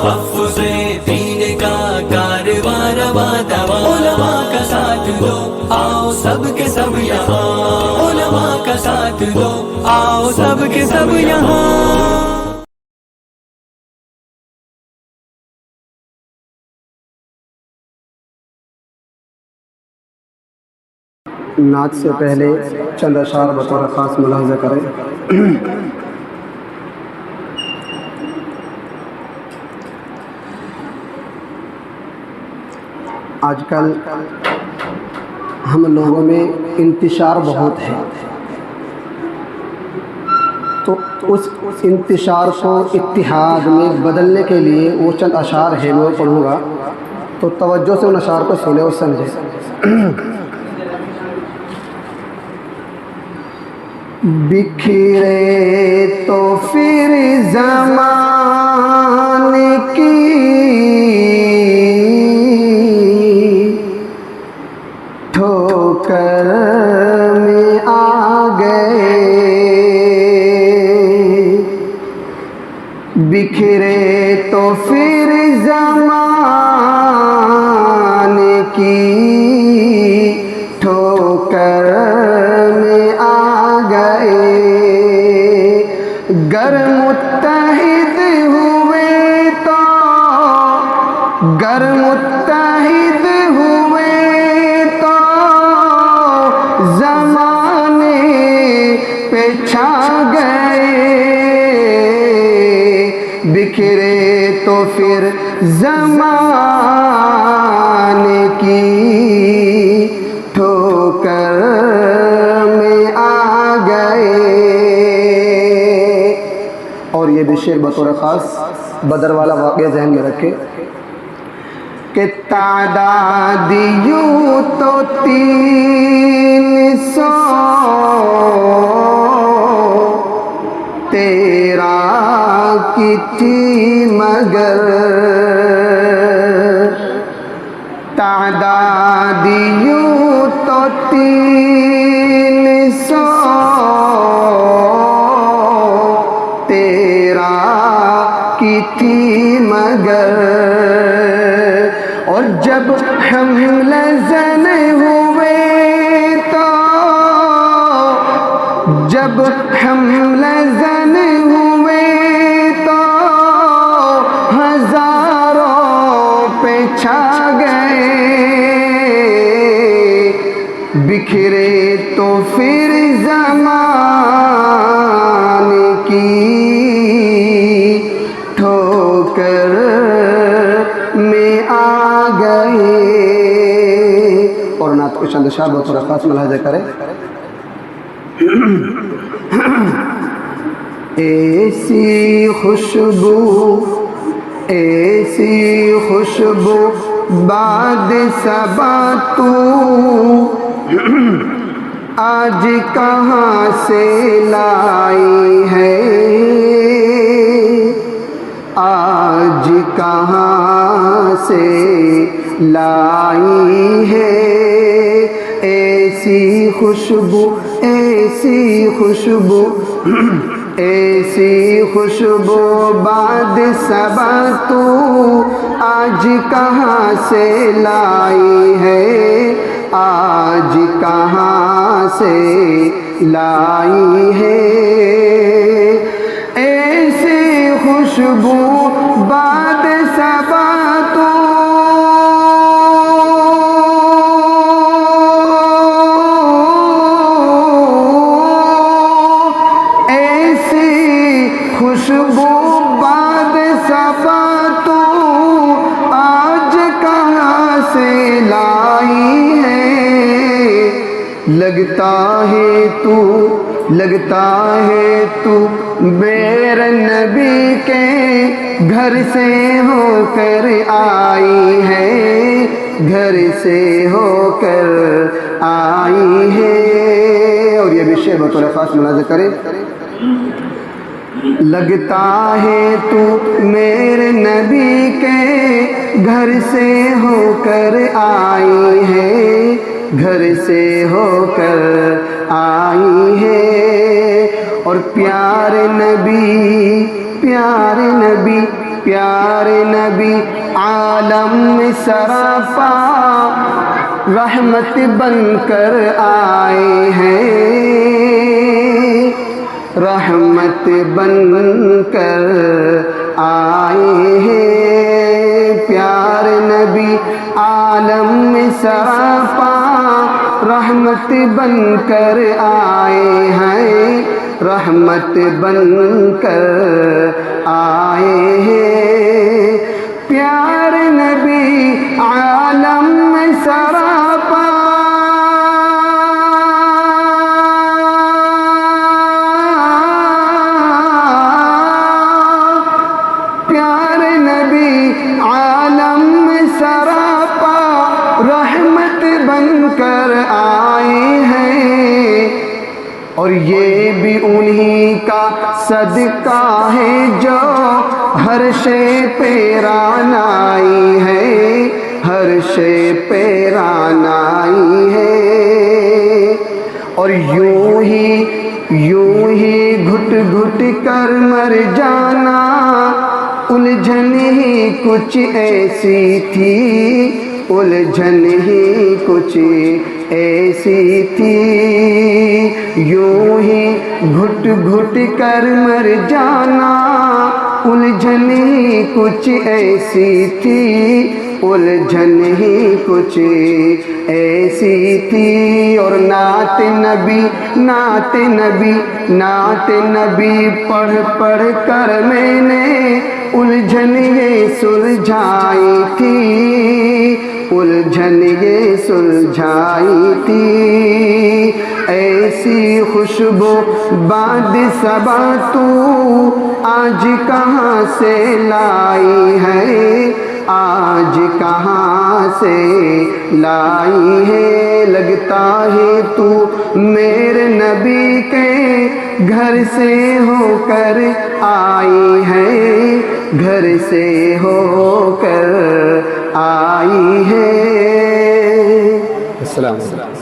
تحفظ دین کا کارواں رواں دواں، علماء کا ساتھ دو آؤ سب کے سب یہاں، علماء کا ساتھ دو آؤ سب کے سب یہاں۔ نعت سے پہلے چند اشعار بطور خاص ملاحظہ کریں۔ آج کل ہم لوگوں میں انتشار بہت ہے، تو اس انتشار کو اتحاد میں بدلنے کے لیے وہ چند اشعار ہیں میں پڑھوں گا، تو توجہ سے ان اشعار کو سنیں اور سمجھیں۔ بکھرے تو پھر زمانے کی ٹھوکر میں آ گئے، بکھرے تو پھر زمانے کی ٹھوکر میں آ گئے، گر متحد ہوئے تو گر متحد ہوئے تو زمانے پہ چھا گئے، بکھرے تو پھر زمانے کی ٹھوکر میں آ گئے۔ اور یہ بھی شعر بطور خاص بدر والا واقعہ ذہن میں رکھے کہ تعداد یوں تو 313 کی تھی، مگر تعداد یوں تو 313 کی تھی، مگر اور جب حمل زن ہوئے تو جب حمل زن ہوئے تو ہزاروں پہ چھا گئے، بکھرے تو پھر زمانے کی ٹھوکر میں آ گئے۔ اور نعت کو چند اشعار بطور خاص ملاحظہ کریں۔ ایسی خوشبو باد صبا تو آج کہاں سے لائی ہے، آج کہاں سے لائی ہے، ایسی خوشبو ایسی خوشبو ایسی خوشبو باد صبا تو آج کہاں سے لائی ہے، آج کہاں سے لائی ہے، ایسی خوشبو باد صبا تو خوشبو باد صبا تو آج کہاں سے لائی ہے، لگتا ہے تو بیر نبی کے گھر سے ہو کر آئی ہے، گھر سے ہو کر آئی ہے۔ اور یہ بھی شعر بطور خاص ملاحظہ کریں۔ لگتا ہے تو میرے نبی کے گھر سے ہو کر آئی ہے، گھر سے ہو کر آئی ہے، اور پیارے نبی پیارے نبی عالم میں سراپا رحمت بن کر آئے ہیں، رحمت بن کر آئے ہیں، پیارے نبی عالم میں سراپا رحمت بن کر آئے ہیں، رحمت بن کر آئے ہیں، پیارے نبی عالم میں سراپا پیارے نبی عالم میں سراپا رحمت بن کر آئے ہیں، اور یہ بھی انہی کا صدقہ ہے جو ہر شے پہ رانائی ہے، ہر شے پہ رانائی ہے، اور یوں ہی گھٹ گھٹ کر مر جانا الجھن ہی کچھ ایسی تھی، الجھن ہی کچھ ایسی تھی، یوں ہی گھٹ گھٹ کر مر جانا الجھن ہی کچھ ایسی تھی، الجھن ہی کچھ ایسی تھی، اور نعت نبی نعت نبی نعت نبی پڑھ پڑھ کر میں نے الجھن یہ سلجھائی تھی، الجھن یہ سلجھائی تھی، ایسی خوشبو باد صبا تو آج کہاں سے لائی ہے، آج کہاں سے لائی ہے، لگتا ہے تو میرے نبی کے گھر سے ہو کر آئی ہے، گھر سے ہو کر آئی ہے۔ السلام علیکم۔